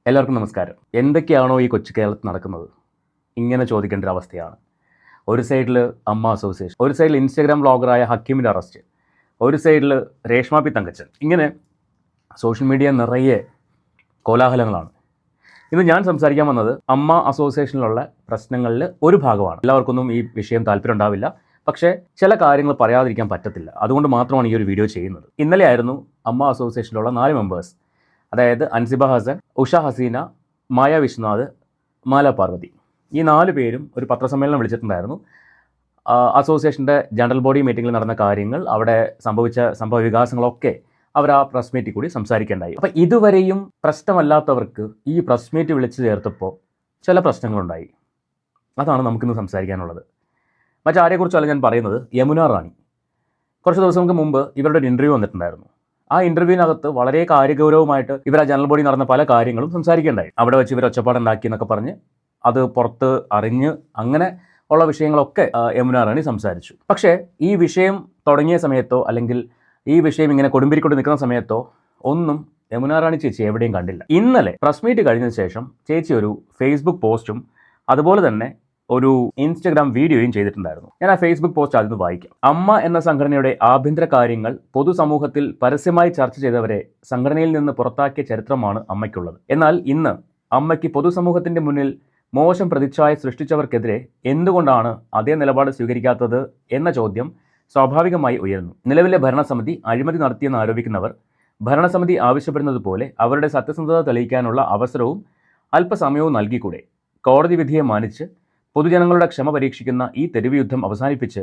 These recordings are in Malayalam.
എല്ലാവർക്കും നമസ്കാരം. എന്തൊക്കെയാണോ ഈ കൊച്ചു കേരളത്തിൽ നടക്കുന്നത്, ഇങ്ങനെ ചോദിക്കേണ്ട ഒരു അവസ്ഥയാണ്. ഒരു സൈഡിൽ അമ്മ അസോസിയേഷൻ, ഒരു സൈഡിൽ ഇൻസ്റ്റാഗ്രാം വ്ളോഗറായ ഹക്കീമിൻ്റെ അറസ്റ്റ്, ഒരു സൈഡിൽ രേഷ്മ പി തങ്കച്ചൻ. ഇങ്ങനെ സോഷ്യൽ മീഡിയ നിറയെ കോലാഹലങ്ങളാണ്. ഇന്ന് ഞാൻ സംസാരിക്കാൻ വന്നത് അമ്മ അസോസിയേഷനിലുള്ള പ്രശ്നങ്ങളിൽ ഒരു ഭാഗമാണ്. എല്ലാവർക്കൊന്നും ഈ വിഷയം താല്പര്യം ഉണ്ടാവില്ല, പക്ഷേ ചില കാര്യങ്ങൾ പറയാതിരിക്കാൻ പറ്റത്തില്ല. അതുകൊണ്ട് മാത്രമാണ് ഈ ഒരു വീഡിയോ ചെയ്യുന്നത്. ഇന്നലെ ആയിരുന്നു അമ്മ അസോസിയേഷനിലുള്ള 4 മെമ്പേഴ്സ്, അതായത് അൻസിബ ഹസൻ, ഉഷ ഹസീന, മായ വിശ്വനാഥ്, മാല പാർവതി, ഈ 4 പേരും ഒരു പത്രസമ്മേളനം വിളിച്ചിട്ടുണ്ടായിരുന്നു. അസോസിയേഷൻ്റെ ജനറൽ ബോഡി മീറ്റിങ്ങിൽ നടന്ന കാര്യങ്ങൾ, അവിടെ സംഭവിച്ച സംഭവ വികാസങ്ങളൊക്കെ അവർ ആ പ്രസ് മീറ്റിൽ കൂടി സംസാരിക്കേണ്ടായി. അപ്പോൾ ഇതുവരെയും പ്രശ്നമല്ലാത്തവർക്ക് ഈ പ്രസ് മീറ്റ് വിളിച്ചു ചേർത്തപ്പോൾ ചില പ്രശ്നങ്ങളുണ്ടായി. അതാണ് നമുക്കിന്ന് സംസാരിക്കാനുള്ളത്. മറ്റാരെക്കുറിച്ചല്ല ഞാൻ പറയുന്നത്, യമുന റാണി. കുറച്ച് ദിവസങ്ങൾക്ക് മുമ്പ് ഇവരുടെ ഒരു ഇൻ്റർവ്യൂ വന്നിട്ടുണ്ടായിരുന്നു. ആ ഇൻ്റർവ്യൂവിനകത്ത് വളരെ കാര്യഗൗരവമായിട്ട് ഇവർ ആ ജനറൽ ബോഡി നടന്ന പല കാര്യങ്ങളും സംസാരിക്കേണ്ടായി. അവിടെ വെച്ച് ഇവർ ഒച്ചപ്പാടുണ്ടാക്കി എന്നൊക്കെ പറഞ്ഞ് അത് പുറത്ത് അറിഞ്ഞ് അങ്ങനെ ഉള്ള വിഷയങ്ങളൊക്കെ യമുന റാണി സംസാരിച്ചു. പക്ഷേ ഈ വിഷയം തുടങ്ങിയ സമയത്തോ അല്ലെങ്കിൽ ഈ വിഷയം ഇങ്ങനെ കൊടുമ്പിരിക്കൊണ്ട് നിൽക്കുന്ന സമയത്തോ ഒന്നും യമുന റാണി ചേച്ചി എവിടെയും കണ്ടില്ല. ഇന്നലെ പ്രസ് മീറ്റ് കഴിഞ്ഞതിന് ശേഷം ചേച്ചി ഒരു ഫേസ്ബുക്ക് പോസ്റ്റും അതുപോലെ തന്നെ ഒരു ഇൻസ്റ്റഗ്രാം വീഡിയോയും ചെയ്തിട്ടുണ്ടായിരുന്നു. ഞാൻ ആ ഫേസ്ബുക്ക് പോസ്റ്റ് അതിന് വായിക്കാം. അമ്മ എന്ന സംഘടനയുടെ ആഭ്യന്തര കാര്യങ്ങൾ പൊതുസമൂഹത്തിൽ പരസ്യമായി ചർച്ച ചെയ്തവരെ സംഘടനയിൽ നിന്ന് പുറത്താക്കിയ ചരിത്രമാണ് അമ്മയ്ക്കുള്ളത്. എന്നാൽ ഇന്ന് അമ്മയ്ക്ക് പൊതുസമൂഹത്തിന്റെ മുന്നിൽ മോശം പ്രതിച്ഛായ സൃഷ്ടിച്ചവർക്കെതിരെ എന്തുകൊണ്ടാണ് അതേ നിലപാട് സ്വീകരിക്കാത്തത് എന്ന ചോദ്യം സ്വാഭാവികമായി ഉയരുന്നു. നിലവിലെ ഭരണസമിതി അഴിമതി നടത്തിയെന്ന് ആരോപിക്കുന്നവർ ഭരണസമിതി ആവശ്യപ്പെടുന്നത് പോലെ അവരുടെ സത്യസന്ധത തെളിയിക്കാനുള്ള അവസരവും അല്പസമയവും നൽകിക്കൂടെ? കോടതി വിധിയെ മാനിച്ച് പൊതുജനങ്ങളുടെ ക്ഷമ പരീക്ഷിക്കുന്ന ഈ തെരുവ് യുദ്ധം അവസാനിപ്പിച്ച്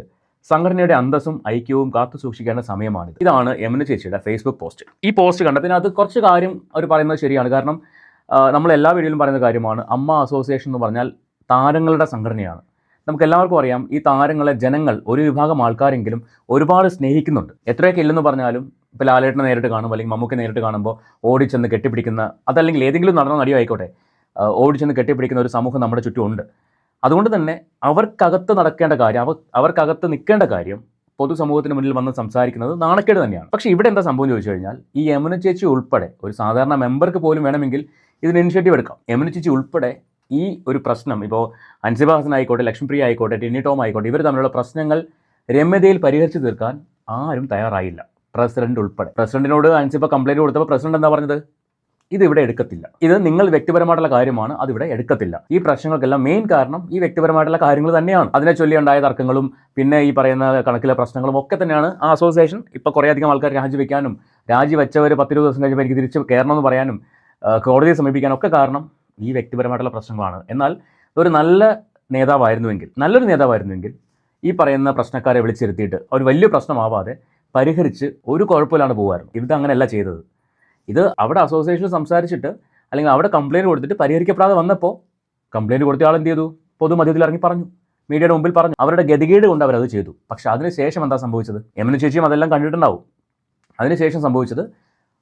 സംഘടനയുടെ അന്തസ്സും ഐക്യവും കാത്തു സൂക്ഷിക്കേണ്ട സമയമാണിത്. ഇതാണ് യമുന ചേച്ചിയുടെ ഫേസ്ബുക്ക് പോസ്റ്റ്. ഈ പോസ്റ്റ് കണ്ടതിന് അത് കുറച്ച് കാര്യം അവർ പറയുന്നത് ശരിയാണ്. കാരണം നമ്മൾ എല്ലാ വീഡിയോയിലും പറയുന്ന കാര്യമാണ്, അമ്മ അസോസിയേഷൻ എന്ന് പറഞ്ഞാൽ താരങ്ങളുടെ സംഘടനയാണ്. നമുക്ക് എല്ലാവർക്കും അറിയാം, ഈ താരങ്ങളെ ജനങ്ങൾ, ഒരു വിഭാഗം ആൾക്കാരെങ്കിലും ഒരുപാട് സ്നേഹിക്കുന്നുണ്ട്. എത്രയൊക്കെ ഇല്ലെന്ന് പറഞ്ഞാലും ഇപ്പോൾ ലാലേട്ടനെ നേരിട്ട് കാണുമ്പോൾ അല്ലെങ്കിൽ മമ്മൂക്കെ നേരിട്ട് കാണുമ്പോൾ ഓടിച്ചെന്ന് കെട്ടിപ്പിടിക്കുന്ന, അതല്ലെങ്കിൽ ഏതെങ്കിലും നടന്ന നടിയോ ആയിക്കോട്ടെ, ഓടിച്ചെന്ന് കെട്ടിപ്പിടിക്കുന്ന ഒരു സമൂഹം നമ്മുടെ ചുറ്റുമുണ്ട്. അതുകൊണ്ട് തന്നെ അവർക്കകത്ത് നടക്കേണ്ട കാര്യം, അവർക്കകത്ത് നിൽക്കേണ്ട കാര്യം പൊതുസമൂഹത്തിന് മുന്നിൽ വന്ന് സംസാരിക്കുന്നത് നാണക്കേട് തന്നെയാണ്. പക്ഷേ ഇവിടെ എന്താ സംഭവം ചോദിച്ചു കഴിഞ്ഞാൽ, ഈ യമുന ചേച്ചി ഉൾപ്പെടെ ഒരു സാധാരണ മെമ്പർക്ക് പോലും വേണമെങ്കിൽ ഇതിന് ഇനിഷ്യേറ്റീവ് എടുക്കാം. യമുന ചേച്ചി ഉൾപ്പെടെ ഈ ഒരു പ്രശ്നം, ഇപ്പോൾ അൻസിബ ഹസൻ ആയിക്കോട്ടെ, ലക്ഷ്മിപ്രിയ ആയിക്കോട്ടെ, ടിനി ടോം ആയിക്കോട്ടെ, ഇവർ തമ്മിലുള്ള പ്രശ്നങ്ങൾ രമ്യതയിൽ പരിഹരിച്ചു തീർക്കാൻ ആരും തയ്യാറായില്ല, പ്രസിഡന്റ് ഉൾപ്പെടെ. പ്രസിഡന്റിനോട് അൻസിബ കംപ്ലൈൻറ്റ് കൊടുത്തപ്പോൾ പ്രസിഡന്റ് എന്താ പറഞ്ഞത്? ഇതിവിടെ എടുക്കത്തില്ല, ഇത് നിങ്ങൾ വ്യക്തിപരമായിട്ടുള്ള കാര്യമാണ്, അതിവിടെ എടുക്കത്തില്ല. ഈ പ്രശ്നങ്ങൾക്കെല്ലാം മെയിൻ കാരണം ഈ വ്യക്തിപരമായിട്ടുള്ള കാര്യങ്ങൾ തന്നെയാണ്. അതിനെ ചൊല്ലി ഉണ്ടായ തർക്കങ്ങളും പിന്നെ ഈ പറയുന്ന കണക്കിലെ പ്രശ്നങ്ങളും ഒക്കെ തന്നെയാണ് ആ അസോസിയേഷൻ ഇപ്പോൾ കുറേയധികം ആൾക്കാർ രാജിവെക്കാനും, രാജിവെച്ചവർ 10-20 ദിവസം കഴിയുമ്പോൾ എനിക്ക് തിരിച്ച് കയറണമെന്ന് പറയാനും കോടതിയെ സമീപിക്കാനും ഒക്കെ കാരണം ഈ വ്യക്തിപരമായിട്ടുള്ള പ്രശ്നങ്ങളാണ്. എന്നാൽ ഒരു നല്ല നേതാവായിരുന്നുവെങ്കിൽ, നല്ലൊരു നേതാവായിരുന്നുവെങ്കിൽ ഈ പറയുന്ന പ്രശ്നക്കാരെ വിളിച്ചിരുത്തിയിട്ട് ഒരു വലിയ പ്രശ്നമാവാതെ പരിഹരിച്ച് ഒരു കുഴപ്പമില്ലാണ്ട് പോകുമായിരുന്നു. ഇത് അങ്ങനെയല്ല ചെയ്തത്. ഇത് അവിടെ അസോസിയേഷനിൽ സംസാരിച്ചിട്ട് അല്ലെങ്കിൽ അവിടെ കംപ്ലയിൻറ്റ് കൊടുത്തിട്ട് പരിഹരിക്കപ്പെടാതെ വന്നപ്പോൾ കംപ്ലയിൻറ്റ് കൊടുത്ത ആൾ എന്ത് ചെയ്തു? പൊതുമധ്യത്തിൽ ഇറങ്ങി പറഞ്ഞു, മീഡിയയുടെ മുമ്പിൽ പറഞ്ഞു. അവരുടെ ഗതികേട് കൊണ്ട് അവരത് ചെയ്തു. പക്ഷേ അതിനുശേഷം എന്താ സംഭവിച്ചത്? യമുന ചേച്ചിയും അതെല്ലാം കണ്ടിട്ടുണ്ടാവും. അതിനുശേഷം സംഭവിച്ചത്,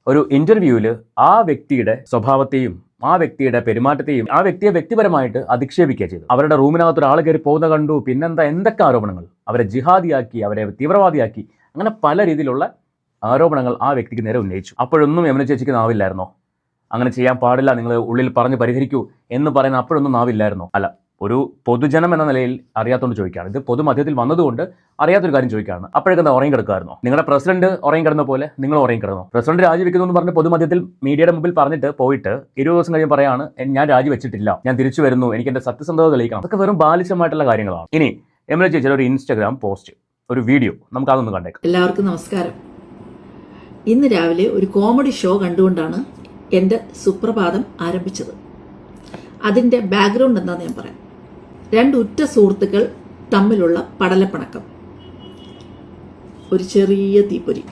ഒരു ഇൻ്റർവ്യൂവിൽ ആ വ്യക്തിയുടെ സ്വഭാവത്തെയും ആ വ്യക്തിയുടെ പെരുമാറ്റത്തെയും ആ വ്യക്തിയെ വ്യക്തിപരമായിട്ട് അധിക്ഷേപിക്കുക ചെയ്തു. അവരുടെ റൂമിനകത്ത് ഒരാൾ കയറി പോകുന്ന കണ്ടു, പിന്നെന്താ എന്തൊക്കെ ആരോപണങ്ങൾ, അവരെ ജിഹാദിയാക്കി, അവരെ തീവ്രവാദിയാക്കി, അങ്ങനെ പല രീതിയിലുള്ള ആരോപണങ്ങൾ ആ വ്യക്തിക്ക് നേരെ ഉന്നയിച്ചു. അപ്പോഴൊന്നും യമുന ചേച്ചിക്ക് നാവില്ലായിരുന്നോ? അങ്ങനെ ചെയ്യാൻ പാടില്ല, നിങ്ങൾ ഉള്ളിൽ പറഞ്ഞ് പരിഹരിക്കൂ എന്ന് പറയുന്ന അപ്പോഴൊന്നും നാവില്ലായിരുന്നോ? അല്ല, ഒരു പൊതുജനം എന്ന നിലയിൽ അറിയാത്തോണ്ട് ചോദിക്കുകയാണ്. ഇത് പൊതുമധ്യത്തിൽ വന്നതുകൊണ്ട് അറിയാത്തൊരു കാര്യം ചോദിക്കുകയാണ്. അപ്പോഴേക്കെന്താ ഉറങ്ങി കിടക്കുമായിരുന്നോ? നിങ്ങളുടെ പ്രസിഡന്റ് ഉറങ്ങി കിടന്ന പോലെ നിങ്ങൾ ഉറങ്ങി കിടന്നോ? പ്രസിഡന്റ് രാജിവെക്കുന്നു എന്ന് പറഞ്ഞ് പൊതുമധ്യത്തിൽ മീഡിയയുടെ മുമ്പിൽ പറഞ്ഞിട്ട് പോയിട്ട് 20 ദിവസം കഴിയുമ്പോൾ പറയാണ്, ഞാൻ രാജിവെച്ചിട്ടില്ല, ഞാൻ തിരിച്ചു വരുന്നു, എനിക്ക് എൻ്റെ സത്യസന്ധത തെളിയിക്കണം. അതൊക്കെ വെറും ബാലിശമായിട്ടുള്ള കാര്യങ്ങളാണ്. ഇനി യമുന ചേച്ചിയുടെ ഒരു ഇൻസ്റ്റാഗ്രാം പോസ്റ്റ്, ഒരു വീഡിയോ, നമുക്ക് അതൊന്ന് കണ്ടേക്കാം. എല്ലാവർക്കും നമസ്കാരം. ഇന്ന് രാവിലെ ഒരു കോമഡി ഷോ കണ്ടുകൊണ്ടാണ് എൻ്റെ സുപ്രഭാതം ആരംഭിച്ചത്. അതിൻ്റെ ബാക്ക്ഗ്രൗണ്ട് എന്താണെന്ന് ഞാൻ പറയാം. 2 ഉറ്റ സുഹൃത്തുക്കൾ തമ്മിലുള്ള പടലപ്പിണക്കം, ഒരു ചെറിയ തീപ്പൊരി,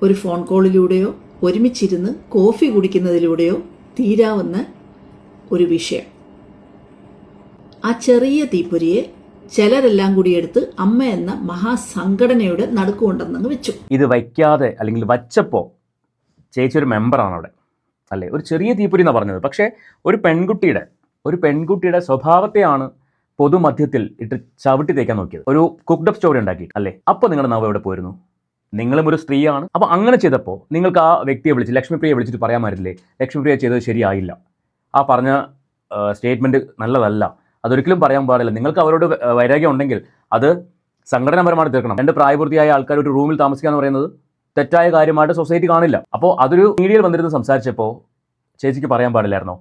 ഒരു ഫോൺ കോളിലൂടെയോ ഒരുമിച്ചിരുന്ന് കോഫി കുടിക്കുന്നതിലൂടെയോ തീരാവുന്ന ഒരു വിഷയം. ആ ചെറിയ തീപ്പൊരിയെ ചിലരെല്ലാം കൂടി എടുത്ത് അമ്മ എന്ന മഹാസംഘടനയുടെ നടുക്കുകൊണ്ടെന്നങ്ങ് വെച്ചു. ഇത് വയ്ക്കാതെ അല്ലെങ്കിൽ വച്ചപ്പോൾ ചേച്ചി ഒരു മെമ്പറാണ് അവിടെ, അല്ലേ? ഒരു ചെറിയ തീപ്പൊരി എന്നാണ് പറഞ്ഞത്. പക്ഷേ ഒരു പെൺകുട്ടിയുടെ സ്വഭാവത്തെയാണ് പൊതുമധ്യത്തിൽ ഇട്ട് ചവിട്ടി തേക്കാൻ നോക്കിയത്. ഒരു കുക്ക്ഡപ്പ് സ്റ്റോറി ഉണ്ടാക്കി, അല്ലേ? അപ്പോൾ നിങ്ങളുടെ നാവ് എവിടെ പോയിരുന്നു? നിങ്ങളും ഒരു സ്ത്രീയാണ്. അപ്പോൾ അങ്ങനെ ചെയ്തപ്പോൾ നിങ്ങൾക്ക് ആ വ്യക്തിയെ വിളിച്ച് ലക്ഷ്മിപ്രിയയെ വിളിച്ചിട്ട് പറയാൻ പറ്റില്ലേ, ലക്ഷ്മിപ്രിയ ചെയ്തത് ശരിയായില്ല, ആ പറഞ്ഞ സ്റ്റേറ്റ്മെൻറ്റ് നല്ലതല്ല, അതൊരിക്കലും പറയാൻ പാടില്ല. നിങ്ങൾക്ക് അവരോട് വൈരാഗ്യം ഉണ്ടെങ്കിൽ അത് സംഘടനാപരമായിട്ട് തീർക്കണം. രണ്ട് പ്രായപൂർത്തിയായ ആൾക്കാർ ഒരു റൂമിൽ താമസിക്കുക എന്ന് പറയുന്നത് തെറ്റായ കാര്യമായിട്ട് സൊസൈറ്റി കാണില്ല. അപ്പോൾ അതൊരു മീഡിയയിൽ വന്നിരുന്ന് സംസാരിച്ചപ്പോൾ ചേച്ചിക്ക് പറയാൻ പാടില്ലായിരുന്നോ,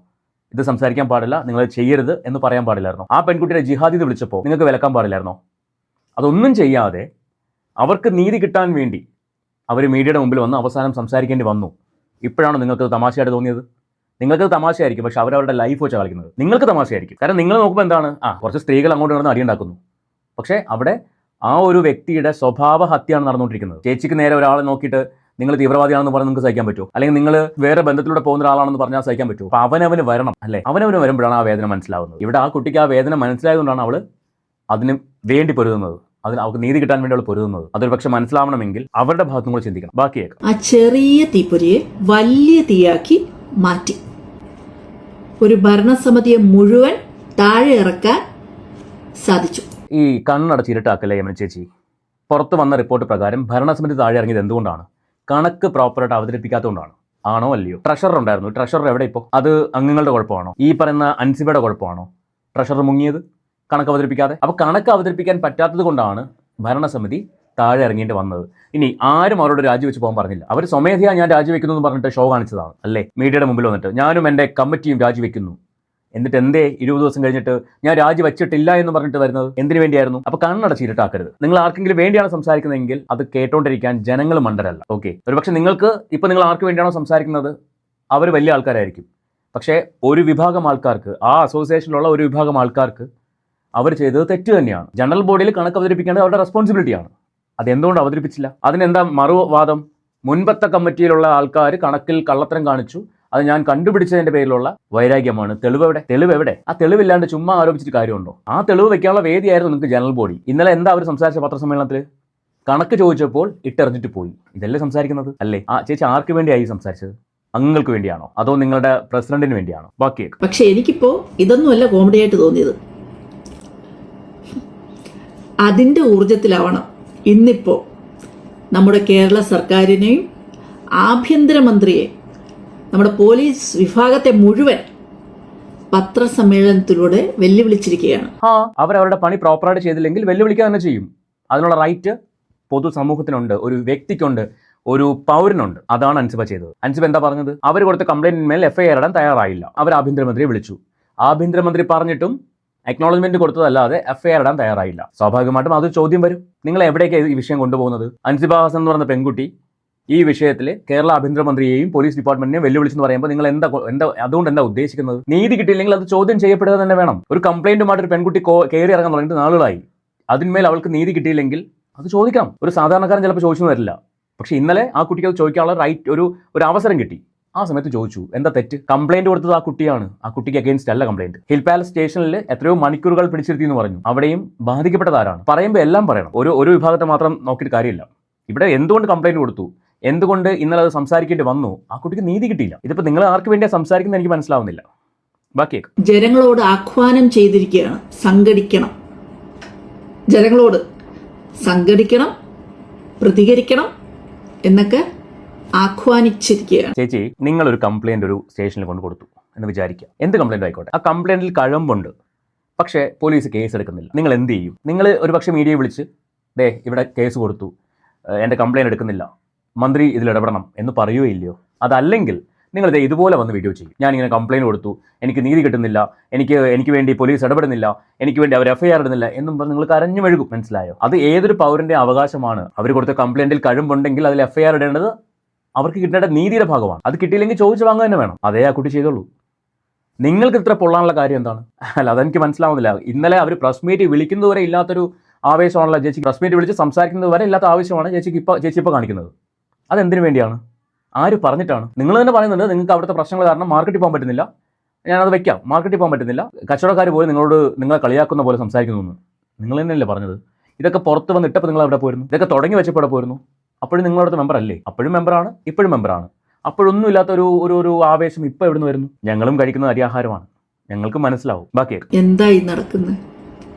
ഇത് സംസാരിക്കാൻ പാടില്ല, നിങ്ങൾ ചെയ്യരുത് എന്ന് പറയാൻ പാടില്ലായിരുന്നോ? ആ പെൺകുട്ടിയുടെ ജിഹാദി എന്ന് വിളിച്ചപ്പോൾ നിങ്ങൾക്ക് വിലക്കാൻ പാടില്ലായിരുന്നോ? അതൊന്നും ചെയ്യാതെ അവർക്ക് നീതി കിട്ടാൻ വേണ്ടി അവർ മീഡിയയുടെ മുമ്പിൽ വന്ന് അവസാനം സംസാരിക്കേണ്ടി വന്നു. ഇപ്പോഴാണ് നിങ്ങൾക്ക് തമാശയായിട്ട് തോന്നിയത്? നിങ്ങൾക്ക് തമാശയായിരിക്കും, പക്ഷെ അവരവരുടെ ലൈഫ് വെച്ച് കളിക്കുന്നത് നിങ്ങൾക്ക് തമാശയായിരിക്കും. കാരണം നിങ്ങൾ നോക്കുമ്പോൾ എന്താണ്, കുറച്ച് സ്ത്രീകൾ അങ്ങോട്ട് നടന്ന് അടിയുണ്ടാക്കുന്നു, പക്ഷേ അവിടെ ആ ഒരു വ്യക്തിയുടെ സ്വഭാവ ഹത്യയാണ് നടന്നുകൊണ്ടിരിക്കുന്നത്. ചേച്ചിക്ക് നേരെ ഒരാളെ നോക്കിയിട്ട് നിങ്ങൾ തീവ്രവാദിയാണെന്ന് പറഞ്ഞാൽ നിങ്ങൾക്ക് സഹിക്കാൻ പറ്റുമോ? അല്ലെങ്കിൽ നിങ്ങൾ വേറെ ബന്ധത്തിലൂടെ പോകുന്ന ഒരാളാണെന്ന് പറഞ്ഞാൽ സഹിക്കാൻ പറ്റുമോ? അപ്പോൾ അവനവന് വരണം, അല്ലേ? അവനവന് വരുമ്പോഴാണ് ആ വേദന മനസ്സിലാവുന്നത്. ഇവിടെ ആ കുട്ടിക്ക് ആ വേദന മനസ്സിലായതുകൊണ്ടാണ് അവൾ അതിന് വേണ്ടി പൊരുതുന്നത്, അതിന് അവർക്ക് നീതി കിട്ടാൻ വേണ്ടി അവൾ പൊരുതുന്നത്. അതൊരു പക്ഷെ മനസ്സിലാവണമെങ്കിൽ അവരുടെ ഭാഗത്തും കൂടെ ചിന്തിക്കണം. ബാക്കിയേക്കാം. ആ ചെറിയ തീപ്പൊരിയെ വലിയ തീയാക്കി മാറ്റി ഒരു ഭരണസമിതിയെ മുഴുവൻ താഴെ ഇറക്കാൻ സാധിച്ചു. ഈ കണ്ണടച്ചിരുട്ടാക്കല്ലേ യമന ചേച്ചി? പുറത്ത് വന്ന റിപ്പോർട്ട് പ്രകാരം ഭരണസമിതി താഴെ ഇറങ്ങിയത് എന്തുകൊണ്ടാണ്? കണക്ക് പ്രോപ്പറായിട്ട് അവതരിപ്പിക്കാത്തതുകൊണ്ടാണ്. ആണോ അല്ലയോ? ട്രഷറർ ഉണ്ടായിരുന്നു, ട്രഷറർ എവിടെ ഇപ്പോൾ? അത് അംഗങ്ങളുടെ കുഴപ്പമാണോ? ഈ പറയുന്ന അൻസിബയുടെ കുഴപ്പമാണോ ട്രഷറർ മുങ്ങിയത് കണക്ക് അവതരിപ്പിക്കാതെ? അപ്പോൾ കണക്ക് അവതരിപ്പിക്കാൻ പറ്റാത്തത് കൊണ്ടാണ് ഭരണസമിതി താഴെ ഇറങ്ങേണ്ടി വന്നത്. ഇനി ആരും അവരോട് രാജിവെച്ച് പോകാൻ പറഞ്ഞില്ല. അവർ സ്വമേധയാ ഞാൻ രാജിവെക്കുന്നു എന്ന് പറഞ്ഞിട്ട് ഷോ കാണിച്ചതാണ്, അല്ലേ? മീഡിയയുടെ മുമ്പിൽ വന്നിട്ട് ഞാനും എൻ്റെ കമ്മിറ്റിയും രാജിവെക്കുന്നു. എന്നിട്ട് എന്തേ 20 ദിവസം കഴിഞ്ഞിട്ട് ഞാൻ രാജിവെച്ചിട്ടില്ല എന്ന് പറഞ്ഞിട്ട് വരുന്നത്? എന്തിനു വേണ്ടിയായിരുന്നു? അപ്പോൾ കണ്ണടച്ചിരുട്ടാക്കരുത്. നിങ്ങൾ ആർക്കെങ്കിലും വേണ്ടിയാണ് സംസാരിക്കുന്നതെങ്കിൽ അത് കേട്ടോണ്ടിരിക്കാൻ ജനങ്ങൾ മണ്ടരല്ല. ഓക്കെ, ഒരുപക്ഷെ നിങ്ങൾക്ക് ഇപ്പോൾ നിങ്ങൾ ആർക്ക് വേണ്ടിയാണോ സംസാരിക്കുന്നത് അവർ വലിയ ആൾക്കാരായിരിക്കും. പക്ഷേ ഒരു വിഭാഗം ആൾക്കാർക്ക്, ആ അസോസിയേഷനിലുള്ള ഒരു വിഭാഗം ആൾക്കാർക്ക് അവർ ചെയ്തത് തെറ്റ് തന്നെയാണ്. ജനറൽ ബോഡിയിൽ കണക്ക് അവതരിപ്പിക്കേണ്ടത് അവരുടെ റെസ്പോൺസിബിലിറ്റിയാണ്. അതെന്തുകൊണ്ട് അവതരിപ്പിച്ചില്ല? അതിനെന്താ മറുവാദം? മുൻപത്തെ കമ്മിറ്റിയിലുള്ള ആൾക്കാർ കണക്കിൽ കള്ളത്തരം കാണിച്ചു, അത് ഞാൻ കണ്ടുപിടിച്ചതിന്റെ പേരിലുള്ള വൈരാഗ്യമാണ്. തെളിവ് എവിടെ? ആ തെളിവില്ലാണ്ട് ചുമ്മാ ആരോപിച്ചിട്ട് കാര്യമുണ്ടോ? ആ തെളിവ് വെക്കാനുള്ള വേദിയായിരുന്നു നിങ്ങൾക്ക് ജനറൽ ബോഡി. ഇന്നലെ എന്താ അവർ സംസാരിച്ച പത്രസമ്മേളനത്തിൽ? കണക്ക് ചോദിച്ചപ്പോൾ ഇട്ടെറിഞ്ഞിട്ട് പോയി. ഇതല്ലേ സംസാരിക്കുന്നത്, അല്ലേ? ആ ചേച്ചി ആർക്ക് വേണ്ടിയായി സംസാരിച്ചത്? അംഗങ്ങൾക്ക് വേണ്ടിയാണോ അതോ നിങ്ങളുടെ പ്രസിഡന്റിന് വേണ്ടിയാണോ? ബാക്കി പക്ഷെ എനിക്കിപ്പോ ഇതൊന്നുമല്ല കോമഡി ആയിട്ട് തോന്നിയത്. അതിന്റെ ഊർജത്തിലാവണം ഇന്നിപ്പോ നമ്മുടെ കേരള സർക്കാരിനെയും ആഭ്യന്തരമന്ത്രിയെ, നമ്മുടെ പോലീസ് വിഭാഗത്തെ മുഴുവൻ പത്രസമ്മേളനത്തിലൂടെ വെല്ലുവിളിച്ചിരിക്കുകയാണ്. അവരവരുടെ പണി പ്രോപ്പറായിട്ട് ചെയ്തില്ലെങ്കിൽ വെല്ലുവിളിക്കുക തന്നെ ചെയ്യും. അതിനുള്ള റൈറ്റ് പൊതുസമൂഹത്തിനുണ്ട്, ഒരു വ്യക്തിക്കുണ്ട്, ഒരു പൗരനുണ്ട്. അതാണ് അൻസിബ ചെയ്തത്. അൻസിബ എന്താ പറഞ്ഞത്? അവർ കൊടുത്ത കംപ്ലൈന്റിന്മേൽ FIR ഇടാൻ തയ്യാറായില്ല. അവർ ആഭ്യന്തരമന്ത്രിയെ വിളിച്ചു. ആഭ്യന്തരമന്ത്രി പറഞ്ഞിട്ടും അക്നോളജ്മെന്റ് കൊടുത്തതല്ലാതെ FIR ഇടാൻ തയ്യാറായില്ല. സ്വാഭാവികമായിട്ടും അത് ചോദ്യം വരും. നിങ്ങൾ എവിടേക്കാണ് ഈ വിഷയം കൊണ്ടുപോകുന്നത്? അൻസിബ ഹസൻ എന്ന് പറഞ്ഞ പെൺകുട്ടി ഈ വിഷയത്തിൽ കേരള ആഭ്യന്തരമന്ത്രിയെയും പോലീസ് ഡിപ്പാർട്ട്മെന്റിനെയും വെല്ലുവിളിച്ചെന്ന് പറയുമ്പോൾ നിങ്ങൾ അതുകൊണ്ട് എന്താ ഉദ്ദേശിക്കുന്നത്? നീതി കിട്ടിയില്ലെങ്കിൽ അത് ചോദ്യം ചെയ്യപ്പെടുക തന്നെ വേണം. ഒരു കംപ്ലൈന്റുമായിട്ട് ഒരു പെൺകുട്ടി കയറി ഇറങ്ങാൻ തുടങ്ങിയിട്ട് നാളുകളായി. അതിന്മേൽ അവൾക്ക് നീതി കിട്ടിയില്ലെങ്കിൽ അത് ചോദിക്കണം. ഒരു സാധാരണക്കാരൻ ചിലപ്പോൾ ചോദിച്ചു വരില്ല. പക്ഷെ ഇന്നലെ ആ കുട്ടിക്ക് അത് ചോദിക്കാനുള്ള റൈറ്റ്, ഒരു അവസരം കിട്ടി. ആ സമയത്ത് ചോദിച്ചു. എന്താ തെറ്റ്? കംപ്ലൈന്റ് കൊടുത്തത് ആ കുട്ടിയാണ്. ആ കുട്ടിക്ക് അഗേൻസ്റ്റ് അല്ല കംപ്ലൈന്റ്. ഹിൽ പാലസ് സ്റ്റേഷനിൽ എത്രയോ മണിക്കൂറുകൾ പിടിച്ചിരുത്തി എന്ന് പറഞ്ഞു. അവിടെയും ബാധിക്കപ്പെട്ടത് ആരാണ്? പറയുമ്പോൾ എല്ലാം പറയണം. ഒരു വിഭാഗത്തെ മാത്രം നോക്കിയിട്ട് കാര്യമില്ല. ഇവിടെ എന്തുകൊണ്ട് കംപ്ലൈന്റ് കൊടുത്തു, എന്തുകൊണ്ട് ഇന്നലെ അത് സംസാരിക്കേണ്ടി വന്നു, ആ കുട്ടിക്ക് നീതി കിട്ടിയില്ല. ഇതിപ്പോൾ നിങ്ങൾ ആർക്ക് വേണ്ടിയാണ് സംസാരിക്കുന്നത് എനിക്ക് മനസ്സിലാവുന്നില്ല. ബാക്കി ജനങ്ങളോട് ആഹ്വാനം ചെയ്തിരിക്കുകയാണ്, സംഘടിക്കണം. ജനങ്ങളോട് സംഘടിക്കണം, പ്രതികരിക്കണം എന്നൊക്കെ ആഹ്വാനിച്ചിരിക്കുകയാണ്. ചേച്ചി, നിങ്ങളൊരു കംപ്ലൈന്റ് ഒരു സ്റ്റേഷനിൽ കൊണ്ട് കൊടുത്തു എന്ന് വിചാരിക്കുക. എന്ത് കംപ്ലൈന്റ് ആയിക്കോട്ടെ, ആ കംപ്ലൈന്റിൽ കഴമ്പുണ്ട്, പക്ഷേ പോലീസ് കേസ് എടുക്കുന്നില്ല. നിങ്ങൾ എന്ത് ചെയ്യും? നിങ്ങൾ ഒരു പക്ഷേ മീഡിയയെ വിളിച്ച് ഇവിടെ കേസ് കൊടുത്തു, എൻ്റെ കംപ്ലൈന്റ് എടുക്കുന്നില്ല, മന്ത്രി ഇതിൽ ഇടപെടണം എന്ന് പറയുകയോ ഇല്ലയോ? അതല്ലെങ്കിൽ നിങ്ങൾ ഇതുപോലെ വന്ന് വീഡിയോ ചെയ്യും. ഞാനിങ്ങനെ കംപ്ലൈന്റ് കൊടുത്തു, എനിക്ക് നീതി കിട്ടുന്നില്ല, എനിക്ക് വേണ്ടി പോലീസ് ഇടപെടുന്നില്ല, എനിക്ക് വേണ്ടി അവർ FIR ഇടുന്നില്ല എന്നും പറഞ്ഞ് നിങ്ങൾ കരഞ്ഞു മെഴുകും. മനസ്സിലായോ? അത് ഏതൊരു പൗരന്റെ അവകാശമാണ്. അവർ കൊടുത്ത കംപ്ലൈന്റിൽ കഴമ്പുണ്ടെങ്കിൽ അതിൽ FIR ഇടേണ്ടത് അവർക്ക് കിട്ടേണ്ട നീതിയുടെ ഭാഗമാണ്. അത് കിട്ടിയില്ലെങ്കിൽ ചോദിച്ചു വാങ്ങുക തന്നെ വേണം. അതേ ആ കുട്ടി ചെയ്തോളൂ. നിങ്ങൾക്ക് ഇത്ര പൊള്ളാനുള്ള കാര്യം എന്താണ്? അല്ല, അതെനിക്ക് മനസ്സിലാവുന്നില്ല. ഇന്നലെ അവർ പ്രസ് മീറ്റ് വിളിക്കുന്നതുവരെ ഇല്ലാത്തൊരു ആവേശമാണല്ലോ ചേച്ചി. പ്രസ് മീറ്റ് വിളിച്ച് സംസാരിക്കുന്നത് വരെ ഇല്ലാത്ത ആവശ്യമാണ് ചേച്ചി ഇപ്പോൾ കാണിക്കുന്നത്. അതെന്തിനു വേണ്ടിയാണ്? ആര് പറഞ്ഞിട്ടാണ്? നിങ്ങൾ തന്നെ പറയുന്നുണ്ട് നിങ്ങൾക്ക് അവിടുത്തെ പ്രശ്നങ്ങൾ കാരണം മാർക്കറ്റിൽ പോകാൻ പറ്റുന്നില്ല. ഞാനത് വെക്കാം, മാർക്കറ്റിൽ പോകാൻ പറ്റുന്നില്ല, കച്ചവടക്കാർ പോലും നിങ്ങളെ കളിയാക്കുന്ന പോലെ സംസാരിക്കുന്നു. നിങ്ങൾ തന്നെയല്ലേ പറഞ്ഞത്? ഇതൊക്കെ പുറത്ത് വന്നിട്ടപ്പോൾ നിങ്ങൾ അവിടെ പോയിരുന്നു, ഇതൊക്കെ തുടങ്ങി വെച്ചപ്പോൾ അവിടെ പോയിരുന്നു. അപ്പോഴും നിങ്ങളവിടുത്തെ മെമ്പർ അല്ലേ? അപ്പോഴും മെമ്പറാണ്, ഇപ്പോഴും മെമ്പറാണ്. അപ്പോഴൊന്നും ഇല്ലാത്ത ഒരു ആവേശം ഇപ്പോൾ എവിടെ നിന്ന് വരുന്നു? ഞങ്ങളും കഴിക്കുന്ന അരിയാഹാരമാണ്, ഞങ്ങൾക്ക് മനസ്സിലാവും. ബാക്കി എന്തായി നടക്കുന്നത്?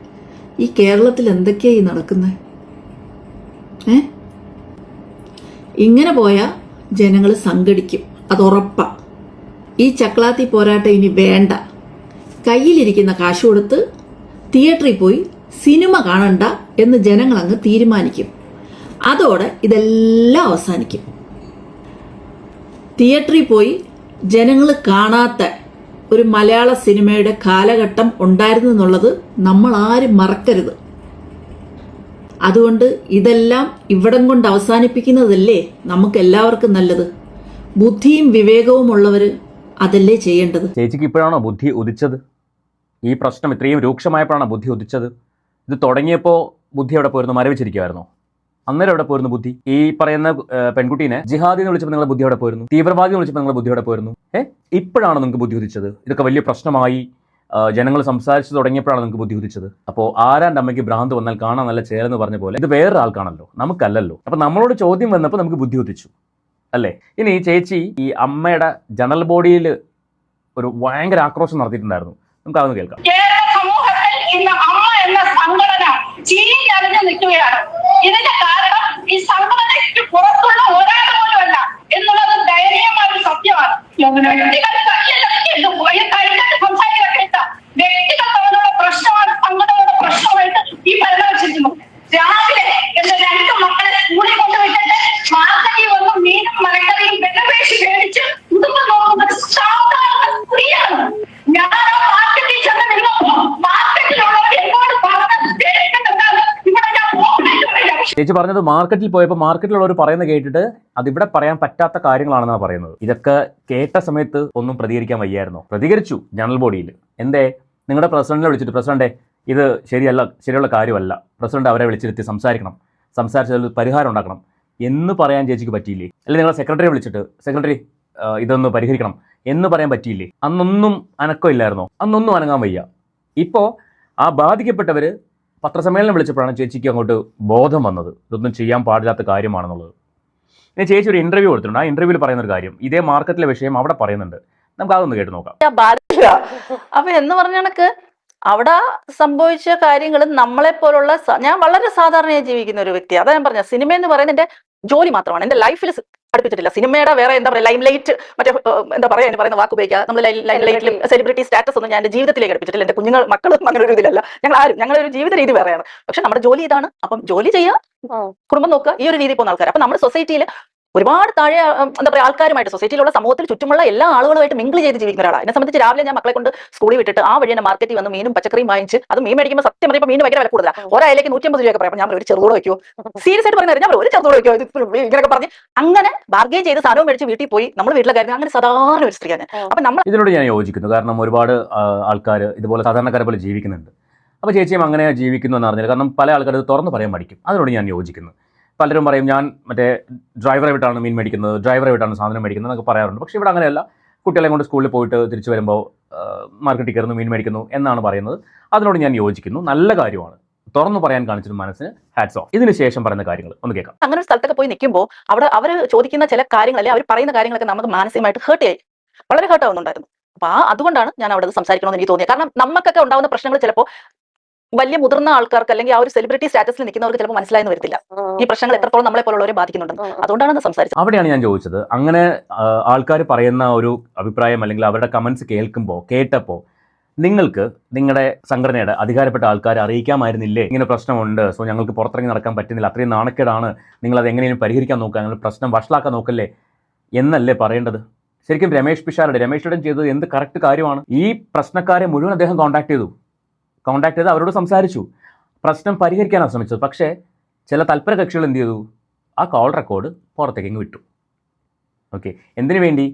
ഈ കേരളത്തിൽ എന്തൊക്കെയായി നടക്കുന്നത്? ഇങ്ങനെ പോയാൽ ജനങ്ങൾ സംഘടിക്കും, അത് ഉറപ്പാണ്. ഈ ചക്ലാത്തി പോരാട്ടം ഇനി വേണ്ട. കയ്യിലിരിക്കുന്ന കാശ് കൊടുത്ത് തിയേറ്ററിൽ പോയി സിനിമ കാണണ്ട എന്ന് ജനങ്ങളങ്ങ് തീരുമാനിക്കും. അതോടെ ഇതെല്ലാം അവസാനിക്കും. തിയേറ്ററിൽ പോയി ജനങ്ങൾ കാണാത്ത ഒരു മലയാള സിനിമയുടെ കാലഘട്ടം ഉണ്ടായിരുന്നു എന്നുള്ളത് നമ്മൾ ആരും മറക്കരുത്. അതുകൊണ്ട് ഇതെല്ലാം ഇവിടം കൊണ്ട് അവസാനിപ്പിക്കുന്നതല്ലേ നമുക്ക് എല്ലാവർക്കും നല്ലത്. ബുദ്ധിയും വിവേകവും ഉള്ളവർ അതല്ലേ ചെയ്യേണ്ടത്. ചേച്ചിക്ക് ഇപ്പോഴാണോ ബുദ്ധി ഉദിച്ചത്? ഈ പ്രശ്നം ഇത്രയും രൂക്ഷമായപ്പോഴാണോ ബുദ്ധി ഉദിച്ചത്? ഇത് തുടങ്ങിയപ്പോൾ ബുദ്ധി എവിടെ പോയിരുന്നു? മരവിച്ചിരിക്കുമായിരുന്നോ? അന്നേരം എവിടെ പോയിരുന്നു ബുദ്ധി? ഈ പറയുന്ന പെൺകുട്ടീനെ ജിഹാദി എന്ന് വിളിച്ചപ്പോൾ നിങ്ങളുടെ ബുദ്ധി എവിടെ പോയിരുന്നു? തീവ്രവാദി എന്ന് വിളിച്ചപ്പോൾ നിങ്ങളുടെ ബുദ്ധി എവിടെ പോയിരുന്നു? ഇപ്പോഴാണ് നിങ്ങൾക്ക് ബുദ്ധി ഉദിച്ചത്? ഇതൊക്കെ വലിയ പ്രശ്നമായി ജനങ്ങൾ സംസാരിച്ചു തുടങ്ങിയപ്പോഴാണ് നിങ്ങൾക്ക് ബുദ്ധി ഉദിച്ചത്. അപ്പോൾ ആരാൻ്റെ അമ്മയ്ക്ക് ഭ്രാന്ത് വന്നാൽ കാണാൻ നല്ല ചേർന്ന് പറഞ്ഞ പോലെ ഇത് വേറൊരാൾക്കാണല്ലോ, നമുക്കല്ലല്ലോ. അപ്പോൾ നമ്മളോട് ചോദ്യം വന്നപ്പോൾ നമുക്ക് ബുദ്ധി ഉദിച്ചു അല്ലേ? ഇനി ചേച്ചി ഈ അമ്മയുടെ ജനറൽ ബോഡിയിൽ ഒരു ഭയങ്കര ആക്രോശം നടത്തിയിട്ടുണ്ടായിരുന്നു. നമുക്ക് അതൊന്ന് കേൾക്കാം. ഇന്ന് അമ്മ എന്ന സംഘടന ചീഞ്ഞറിഞ്ഞു നിൽക്കുകയാണ്. ഇതിന്റെ കാരണം ഈ സംഘടനയ്ക്ക് പുറത്തുള്ള ഒരാൾ പോലുമല്ല എന്നുള്ളത് ദയനീയമായ ഒരു സത്യമാണ്. വ്യക്തിഗതമായ പ്രശ്നമാണ് സംഘടനയുടെ പ്രശ്നമായിട്ട് ഈ ഭരണം വെച്ചിരിക്കുന്നു. രാവിലെ എന്റെ 2 മക്കളെ സ്കൂളിൽ കൊണ്ടുവിട്ടിട്ട് മാർക്കറ്റിൽ വന്ന് മീനും മരക്കറിയും വിലപേശി മേടിച്ച് കുടുംബം നോക്കുന്ന സാധാരണ സ്ത്രീയാണ് ഞാൻ. ആ മാർക്കറ്റിൽ ചെന്ന് നിന്നപ്പോ മാർക്കറ്റിലുള്ളവർ എന്നോട് പറഞ്ഞ സ്റ്റേറ്റ്മെന്റ് എന്താണ്? ഇവിടെ ഞാൻ ചേച്ചി പറഞ്ഞത് മാർക്കറ്റിൽ പോയപ്പോൾ മാർക്കറ്റിലുള്ളവർ പറയുന്നത് കേട്ടിട്ട് അതിവിടെ പറയാൻ പറ്റാത്ത കാര്യങ്ങളാണെന്നാണ് പറയുന്നത്. ഇതൊക്കെ കേട്ട സമയത്ത് ഒന്നും പ്രതികരിക്കാൻ വയ്യായിരുന്നോ? പ്രതികരിച്ചു ജനറൽ ബോഡിയിൽ. എന്തേ? നിങ്ങളുടെ പ്രസിഡന്റിനെ വിളിച്ചിട്ട് പ്രസിഡന്റ് ഇത് ശരിയുള്ള കാര്യമല്ല, പ്രസിഡന്റ് അവരെ വിളിച്ചിരുത്തി സംസാരിച്ചതിൽ പരിഹാരം ഉണ്ടാക്കണം എന്ന് പറയാൻ ചേച്ചിക്ക് പറ്റിയില്ലേ? അല്ലെങ്കിൽ നിങ്ങളുടെ സെക്രട്ടറിയെ വിളിച്ചിട്ട് സെക്രട്ടറി ഇതൊന്ന് പരിഹരിക്കണം എന്ന് പറയാൻ പറ്റിയില്ലേ? അന്നൊന്നും അനക്കമില്ലായിരുന്നോ? അന്നൊന്നും അനങ്ങാൻ വയ്യ. ഇപ്പോൾ ആ ബാധിക്കപ്പെട്ടവർ പത്രസമ്മേളനം വിളിച്ചപ്പോഴാണ് ചേച്ചിക്ക് അങ്ങോട്ട് ബോധം വന്നത് ഇതൊന്നും ചെയ്യാൻ പാടില്ലാത്ത കാര്യമാണെന്നുള്ളത്. ഇനി ചേച്ചി ഒരു ഇന്റർവ്യൂ കൊടുത്തിട്ടുണ്ട്. ആ ഇന്റർവ്യൂവിൽ പറയുന്ന ഒരു കാര്യം, ഇതേ മാർക്കറ്റിലെ വിഷയം അവിടെ പറയുന്നുണ്ട്. നമുക്ക് അതൊന്ന് കേട്ട് നോക്കാം. അപ്പൊ എന്ന് പറഞ്ഞ കണക്ക് അവിടെ സംഭവിച്ച കാര്യങ്ങൾ നമ്മളെ പോലുള്ള ഞാൻ വളരെ സാധാരണയായി ജീവിക്കുന്ന ഒരു വ്യക്തി. അതാ ഞാൻ പറഞ്ഞ സിനിമ എന്ന് പറയുന്നത് എന്റെ ജോലി മാത്രമാണ്. എന്റെ ലൈഫിൽ അടുപ്പിച്ചിട്ടില്ല. സിനിമയുടെ വേറെ എന്താ പറയുക ലൈം ലൈറ്റ് മറ്റേ എന്താ പറയാ എന്ന് പറയുന്ന വാക്ക് ഉപയോഗിക്കുക. നമ്മൾ ലൈം ലൈറ്റിലും സെലിബ്രിറ്റി സ്റ്റാറ്റസ് ഒന്നും ഞാൻ എന്റെ ജീവിതത്തിലേക്ക് അടുപ്പിച്ചിട്ടില്ല. എന്റെ മക്കളും അങ്ങനെ ഒരു ഇതിലല്ല. ഞങ്ങളൊരു ജീവിത രീതി വേറെയാണ്. പക്ഷെ നമ്മുടെ ജോലി ഇതാണ്. അപ്പം ജോലി ചെയ്യുക, കുടുംബം നോക്കുക, ഈ ഒരു രീതി പോകുന്ന ആൾക്കാർ. അപ്പൊ നമ്മുടെ സൊസൈറ്റിയിൽ ഒരുപാട് താഴെ എന്താ പറയുക ആൾക്കാരുമായിട്ട് സൊസൈറ്റിയിലുള്ള സമൂഹത്തിൽ ചുറ്റുമുള്ള എല്ലാ ആളുകളുമായിട്ട് മിങ്കിൾ ചെയ്ത് ജീവിക്കുന്ന ഒരാളാണ്. എന്നെ സംബന്ധിച്ച് രാവിലെ ഞാൻ മക്കളെ കൊണ്ട് സ്കൂളിൽ വിട്ടിട്ട് ആ വഴി തന്നെ മാർക്കറ്റിൽ വന്ന് മീനും പച്ചക്കറിയും വാങ്ങിച്ച് അത് മീൻ മേടിക്കുമ്പോൾ സത്യം പറയുമ്പോൾ മീൻ ഭയങ്കര വില കൂടുതലാണ്. ഒരായിലേക്ക് 150 രൂപയൊക്കെ പറയാം. ഞാൻ ഒരു ചെറുതോടെ വയ്ക്കുമോ? സീരിയസ് ആയിട്ട് പറയുന്നത് ഞാൻ ഒരു ചെറുതോടെ വയ്ക്കുമോ? ഇങ്ങനെയൊക്കെ പറഞ്ഞ് അങ്ങനെ ബാർഗെയിൻ ചെയ്ത് സാധനവും മേടിച്ച് വീട്ടിൽ പോയി നമ്മൾ വീട്ടിലെ കാര്യം അങ്ങനെ സാധാരണ ഒരു സ്ത്രീയാണ്. അപ്പൊ നമ്മൾ ഇതിനോട് ഞാൻ യോജിക്കുന്നു. കാരണം ഒരുപാട് ആൾക്കാർ ഇതുപോലെ സാധാരണക്കാരെ പോലെ ജീവിക്കുന്നുണ്ട്. അപ്പോൾ ചേച്ചിയും അങ്ങനെ ജീവിക്കുന്നു എന്ന് അറിഞ്ഞില്ല. കാരണം പല ആൾക്കാർ ഇത് തുറന്ന് പറയാൻ പഠിക്കും. അതിനോട് ഞാൻ യോജിക്കുന്നു. പലരും പറയും ഞാൻ മറ്റേ ഡ്രൈവറെ വിട്ടാണ് മീൻ മേടിക്കുന്നത്, ഡ്രൈവറെ വിട്ടാണ് സാധനം മേടിക്കുന്നത് എന്നൊക്കെ പറയാറുണ്ട്. പക്ഷേ ഇവിടെ അങ്ങനെയല്ല. കുട്ടികളെ കൊണ്ട് സ്കൂളിൽ പോയിട്ട് തിരിച്ചു വരുമ്പോൾ മാർക്കറ്റിൽ കയറുന്നു, മീൻ മേടിക്കുന്നു എന്നാണ് പറയുന്നത്. അതിനോട് ഞാൻ യോജിക്കുന്നു. നല്ല കാര്യമാണ്. തുറന്നു പറയാൻ കാണിച്ചൊരു മനസ്സിന് ഹാറ്റ്സ് ഓഫ്. ഇതിന് ശേഷം പറയുന്ന കാര്യങ്ങൾ ഒന്ന് കേൾക്കാം. അങ്ങനെ ഒരു സ്ഥലത്തൊക്കെ പോയി നിൽക്കുമ്പോൾ അവിടെ അവർ ചോദിക്കുന്ന ചില കാര്യങ്ങളല്ലേ, അവർ പറയുന്ന കാര്യങ്ങളൊക്കെ നമുക്ക് മാനസികമായിട്ട് വളരെ ഹേർട്ട് ആവുന്നുണ്ടായിരുന്നു. അപ്പൊ അതുകൊണ്ടാണ് ഞാൻ അവിടെ സംസാരിക്കണമെന്ന് എനിക്ക് തോന്നിയത്. കാരണം നമുക്കൊക്കെ ഉണ്ടാവുന്ന പ്രശ്നങ്ങൾ ചിലപ്പോൾ വലിയ മുതിർന്ന ആൾക്കാർക്ക് അല്ലെങ്കിൽ ആ ഒരു സെലിബ്രിറ്റി സ്റ്റാറ്റസിൽ നിൽക്കുന്നവർക്ക് ചിലപ്പോൾ മനസ്സിലായെന്ന് വരത്തില്ല ഈ പ്രശ്നങ്ങൾ എത്രത്തോളം നമ്മളെ പോലുള്ളവരെ ബാധിക്കുന്നുണ്ടെന്ന്. അതുകൊണ്ടാണ് സംസാരിച്ചത്. അവിടെയാണ് ഞാൻ ചോദിച്ചത്. അങ്ങനെ ആൾക്കാർ പറയുന്ന ഒരു അഭിപ്രായം അല്ലെങ്കിൽ അവരുടെ കമന്റ്സ് കേട്ടപ്പോൾ നിങ്ങൾക്ക് നിങ്ങളുടെ സംഘടനയുടെ അധികാരപ്പെട്ട ആൾക്കാരെ അറിയിക്കാമായിരുന്നില്ലേ ഇങ്ങനെ പ്രശ്നമുണ്ട്, സോ ഞങ്ങൾക്ക് പുറത്തിറങ്ങി നടക്കാൻ പറ്റുന്നില്ല, അത്രയും നാണക്കേടാണ്, നിങ്ങളത് എങ്ങനെയും പരിഹരിക്കാൻ നോക്കുക, നിങ്ങൾ പ്രശ്നം വഷളാക്കാൻ നോക്കല്ലേ എന്നല്ലേ പറയേണ്ടത്? ശരിക്കും രമേഷ് പിഷാരടി ചെയ്തത് എന്ത് കറക്റ്റ് കാര്യമാണ്. ഈ പ്രശ്നക്കാരെ മുഴുവൻ അദ്ദേഹം കോൺടാക്ട് ചെയ്ത് അവരോട് സംസാരിച്ചു, പ്രശ്നം പരിഹരിക്കാനാണ് ശ്രമിച്ചത്. പക്ഷേ ചില തൽപര കക്ഷികൾ എന്ത് ചെയ്തു? ആ കോൾ റെക്കോർഡ് പുറത്തേക്ക് വിട്ടു. ഓക്കെ, എന്തിനു വേണ്ടി?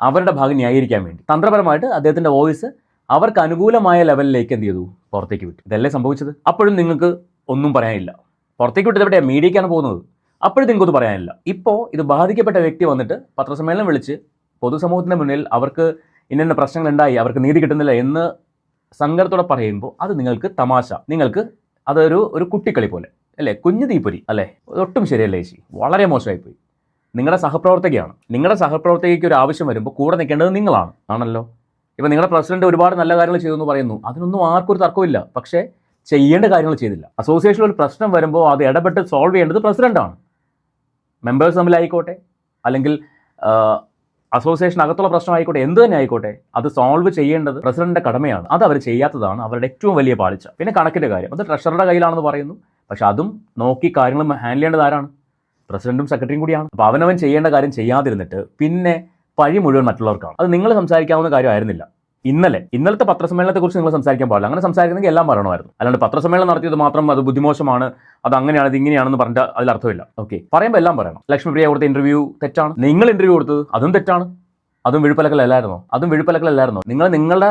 അവരുടെ ഭാഗം ന്യായീകരിക്കാൻ വേണ്ടി. തന്ത്രപരമായിട്ട് അദ്ദേഹത്തിൻ്റെ വോയിസ് അവർക്ക് അനുകൂലമായ ലെവലിലേക്ക് എന്ത് ചെയ്തു? പുറത്തേക്ക് വിട്ടു. ഇതല്ലേ സംഭവിച്ചത്? അപ്പോഴും നിങ്ങൾക്ക് ഒന്നും പറയാനില്ല. പുറത്തേക്ക് വിട്ടത് എവിടെയാണ്? മീഡിയയ്ക്കാണ് പോകുന്നത്. അപ്പോഴും നിങ്ങൾക്കൊന്നും പറയാനില്ല. ഇപ്പോൾ ഇത് ബാധിക്കപ്പെട്ട വ്യക്തി വന്നിട്ട് പത്രസമ്മേളനം വിളിച്ച് പൊതുസമൂഹത്തിൻ്റെ മുന്നിൽ അവർക്ക് ഇന്ന പ്രശ്നങ്ങളുണ്ടായി, അവർക്ക് നീതി കിട്ടുന്നില്ല എന്ന് സങ്കടത്തോടെ പറയുമ്പോൾ അത് നിങ്ങൾക്ക് തമാശ, നിങ്ങൾക്ക് അതൊരു കുട്ടിക്കളി പോലെ അല്ലേ, കുഞ്ഞു തീപ്പൊരി അല്ലേ? ഒട്ടും ശരിയല്ലേ ചേച്ചി, വളരെ മോശമായിപ്പോയി. നിങ്ങളുടെ സഹപ്രവർത്തകയാണ്. നിങ്ങളുടെ സഹപ്രവർത്തകയ്ക്ക് ഒരു ആവശ്യം വരുമ്പോൾ കൂടെ നിൽക്കേണ്ടത് നിങ്ങളാണ് ആണല്ലോ. ഇപ്പം നിങ്ങളുടെ പ്രസിഡന്റ് ഒരുപാട് നല്ല കാര്യങ്ങൾ ചെയ്തു എന്ന് പറയുന്നു, അതിനൊന്നും ആർക്കും ഒരു തർക്കമില്ല. പക്ഷേ ചെയ്യേണ്ട കാര്യങ്ങൾ ചെയ്തില്ല. അസോസിയേഷനിൽ ഒരു പ്രശ്നം വരുമ്പോൾ അത് ഇടപെട്ട് സോൾവ് ചെയ്യേണ്ടത് പ്രസിഡന്റാണ്. മെമ്പേഴ്സ് തമ്മിലായിക്കോട്ടെ, അല്ലെങ്കിൽ അസോസിയേഷൻ അകത്തുള്ള പ്രശ്നമായിക്കോട്ടെ, എന്ത് തന്നെ ആയിക്കോട്ടെ, അത് സോൾവ് ചെയ്യേണ്ടത് പ്രസിഡന്റിന്റെ കടമയാണ്. അത് അവർ ചെയ്യാത്തതാണ് അവരുടെ ഏറ്റവും വലിയ പാളിച്ച. പിന്നെ കണക്കിന്റെ കാര്യം, അത് ട്രഷററുടെ കയ്യിലാണെന്ന് പറയുന്നു. പക്ഷെ അതും നോക്കി കാര്യങ്ങൾ ഹാൻഡിൽ ചെയ്യേണ്ടത് ആരാണ്? പ്രസിഡന്റും സെക്രട്ടറിയും കൂടിയാണ്. അപ്പോൾ അവനവൻ ചെയ്യേണ്ട കാര്യം ചെയ്യാതിരുന്നിട്ട് പിന്നെ പഴി മുഴുവൻ മറ്റുള്ളവർക്കാണ്. അത് നിങ്ങൾ സംസാരിക്കാവുന്ന കാര്യമായിരുന്നില്ല. ഇന്നലത്തെ പത്രസമ്മേളനത്തെക്കുറിച്ച് നിങ്ങൾ സംസാരിക്കാൻ പാടില്ല. അങ്ങനെ സംസാരിക്കുന്നെങ്കിൽ എല്ലാം പറയണമായിരുന്നു. അല്ലാണ്ട് പത്രസമ്മേളനം നടത്തിയത് മാത്രം അത് ബുദ്ധിമോശമാണ്, അത് അങ്ങനെയാണ്, ഇത് ഇങ്ങനെയാണെന്ന് പറഞ്ഞാൽ അതിൽ അർത്ഥമില്ല. ഓക്കെ, പറയുമ്പോൾ എല്ലാം പറയണം. ലക്ഷ്മിപ്രിയ കൊടുത്ത ഇന്റർവ്യൂ തെറ്റാണ്. നിങ്ങൾ ഇന്റർവ്യൂ കൊടുത്തത് അതും തെറ്റാണ്. അതും വിഴുപ്പലക്കലല്ലായിരുന്നോ? നിങ്ങൾ നിങ്ങളുടെ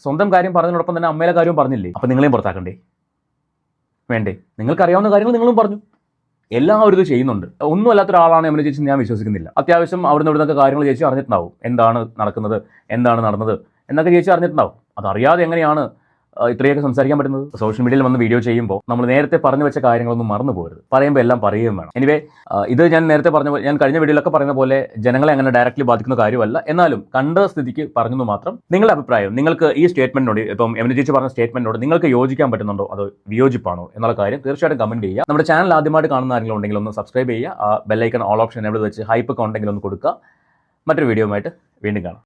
സ്വന്തം കാര്യം പറഞ്ഞതിനോടൊപ്പം തന്നെ അമ്മയുടെ കാര്യവും പറഞ്ഞില്ലേ? അപ്പം നിങ്ങളെയും പുറത്താക്കണ്ടേ? വേണ്ടേ? നിങ്ങൾക്കറിയാവുന്ന കാര്യങ്ങൾ നിങ്ങളും പറഞ്ഞു. എല്ലാവരും ഇത് ചെയ്യുന്നുണ്ട്. ഒന്നും അല്ലാത്ത ഒരാളാണ് എം ചേച്ചി ഞാൻ വിശ്വസിക്കുന്നില്ല. അത്യാവശ്യം അവിടുന്ന് ഇവിടുന്നൊക്കെ കാര്യങ്ങൾ ചേച്ചി അറിഞ്ഞിട്ടുണ്ടാവും. എന്താണ് നടക്കുന്നത്, എന്താണ് നടന്നത് എന്നൊക്കെ ചേച്ചി അറിഞ്ഞിട്ടുണ്ടാവും. അതറിയാതെ എങ്ങനെയാണ് ഇത്രയൊക്കെ സംസാരിക്കാൻ പറ്റുന്നത്? സോഷ്യൽ മീഡിയയിൽ വന്ന് വീഡിയോ ചെയ്യുമ്പോൾ നമ്മൾ നേരത്തെ പറഞ്ഞു വെച്ച കാര്യങ്ങളൊന്നും മറന്നു പോകരുത്. പറയുമ്പോൾ എല്ലാം പറയുകയും വേണം. എനിവേ, ഇത് ഞാൻ നേരത്തെ ഞാൻ കഴിഞ്ഞ വീഡിയോയിലൊക്കെ പറയുന്ന പോലെ ജനങ്ങളെ അങ്ങനെ ഡയറക്റ്റ്ലി ബാധിക്കുന്ന കാര്യമല്ല. എന്നാലും കണ്ട സ്ഥിതിക്ക് പറഞ്ഞെന്ന് മാത്രം. നിങ്ങളുടെ അഭിപ്രായം, നിങ്ങൾക്ക് ഈ സ്റ്റേറ്റ്മെന്റിനോട്, ഇപ്പം എം ചേച്ചി പറഞ്ഞ സ്റ്റേറ്റ്മെന്റിനോട് നിങ്ങൾക്ക് യോജിക്കാൻ പറ്റുന്നുണ്ടോ, അതോ വിയോജിപ്പാണോ എന്നുള്ള കാര്യം തീർച്ചയായിട്ടും കമന്റ് ചെയ്യുക. നമ്മുടെ ചാനൽ ആദ്യമായിട്ട് കാണുന്ന ആരെങ്കിലും ഉണ്ടെങ്കിൽ ഒന്ന് സബ്സ്ക്രൈബ് ചെയ്യുക. ബെല്ലൈക്കൺ ഓൾ ഓപ്ഷൻ എവിടെ വെച്ച് ഹൈപ്പ് ഒക്കെ ഉണ്ടെങ്കിൽ ഒന്ന് കൊടുക്കുക. മറ്റൊരു വീഡിയോയുമായിട്ട് വീണ്ടും കാണാം.